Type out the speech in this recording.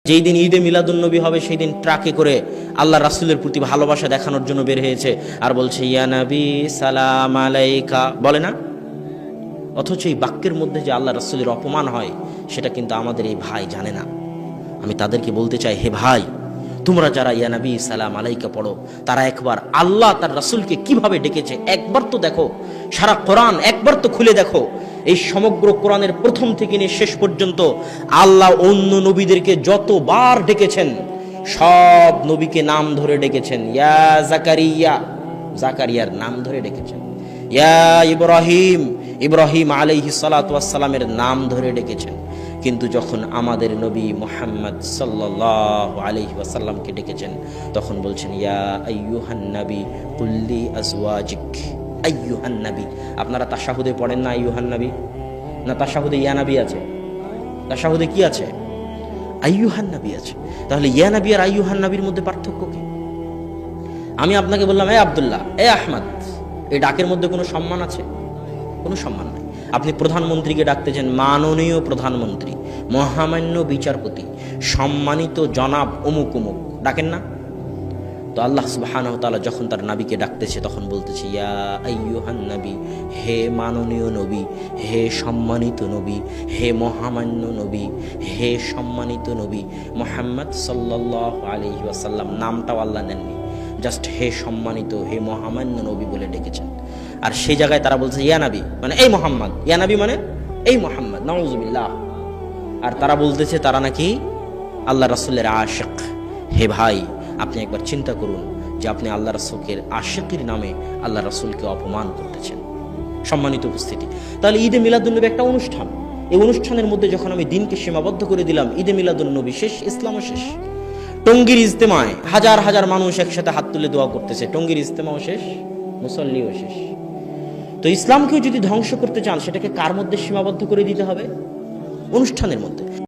যেই দিন ঈদে মিলাদুন্নবী হবে সেই দিন ট্রাকে করে আল্লাহ রাসূলের প্রতি ভালোবাসা দেখানোর জন্য বের হয়েছে আর বলছে ইয়া নবী সালাম আলাইকা, বলে না? অথচ এই বাক্যের মধ্যে যে আল্লাহ রাসূলের অপমান হয় সেটা কিন্তু আমাদের এই ভাই জানে না। আমি তাদেরকে বলতে চাই, হে ভাই, তোমরা যারা ইয়া নবী সালাম আলাইকা পড়ো, তারা একবার আল্লাহ তার রাসূলকে কিভাবে ডেকেছে একবার তো দেখো। সারা কোরআন একবার তো খুলে দেখো। এই সমগ্র কোরআনের প্রথম থেকে নিয়ে শেষ পর্যন্ত আল্লাহ অন্য নবীদেরকে যতবার ডেকেছেন সব নবীকে নাম ধরে ডেকেছেন। ইয়া জাকারিয়া, জাকারিয়ার নাম ধরে ডেকেছেন। ইয়া ইব্রাহিম, ইব্রাহিম আলাইহিস সালাতু ওয়াস সালামের নাম ধরে ডেকেছেন। কিন্তু যখন আমাদের নবী মুহাম্মদ সাল্লাল্লাহু আলাইহি ওয়াসাল্লামকে ডেকেছেন তখন বলছেন ইয়া আইয়ুহান নবী কুল্লি আজওয়াজিক। আইয়ুহান নবী, আপনারা তাশাহুদে পড়েন না আইয়ুহান নবী? না তাশাহুদে ইয়া নবী আছে? তাশাহুদে কি আছে? আইয়ুহান নবী আছে। তাহলে ইয়া নবী আর আইয়ুহান নবীর মধ্যে পার্থক্য কি? আমি আপনাকে বললাম এ আব্দুল্লাহ, এ আহমদ, এই ডাকের মধ্যে কোনো সম্মান আছে? কোনো সম্মান নাই। আপনি প্রধানমন্ত্রীকে ডাকতেছেন মাননীয় প্রধানমন্ত্রী, মহামান্য বিচারপতি, সম্মানিত জনাব অমুক অমুক, ডাকেন না? তো আল্লাহ সুবহানাহু ওয়া তাআলা যখন তার নবীকে ডাকতেছে তখন বলতেছে ইয়া আইয়ুহান নবী, হে মাননীয় নবী, হে সম্মানিত নবী, হে মহামান্য নবী, হে সম্মানিত নবী মুহাম্মদ সাল্লাল্লাহু আলাইহি ওয়াসাল্লাম। নামটাও আল্লাহ নেননি, জাস্ট হে সম্মানিত, হে মহামান্য নবী বলে ডেকেছেন। আর সেই জায়গায় তারা বলছে ইয়া নবী মানে এই মোহাম্মদ, ইয়া নবী মানে এই মোহাম্মদ, নাউযুবিল্লাহ। আর তারা বলতেছে তারা নাকি আল্লাহ রাসূলের আশিক। হে ভাই, আপনি একবার চিন্তা করুন যে আপনি আল্লাহ রাসূলের আশিকের নামে আল্লাহ রাসূলকে অপমান করতেছেন। সম্মানিত উপস্থিতি, তাহলে ঈদে মিলাদুন্নবী একটা অনুষ্ঠান। এই অনুষ্ঠানের মধ্যে যখন আমি দিনকে সীমাবদ্ধ করে দিলাম, ঈদে মিলাদুন্নবী শেষ, ইসলামও শেষ। টঙ্গীর ইজতেমায় হাজার হাজার মানুষ একসাথে হাত তুলে দোয়া করতেছে, টঙ্গীর ইজতেমাও শেষ, মুসল্লিও শেষ। তো ইসলামকেও যদি ধ্বংস করতে চান সেটাকে কার মধ্যে সীমাবদ্ধ করে দিতে হবে? অনুষ্ঠানের মধ্যে।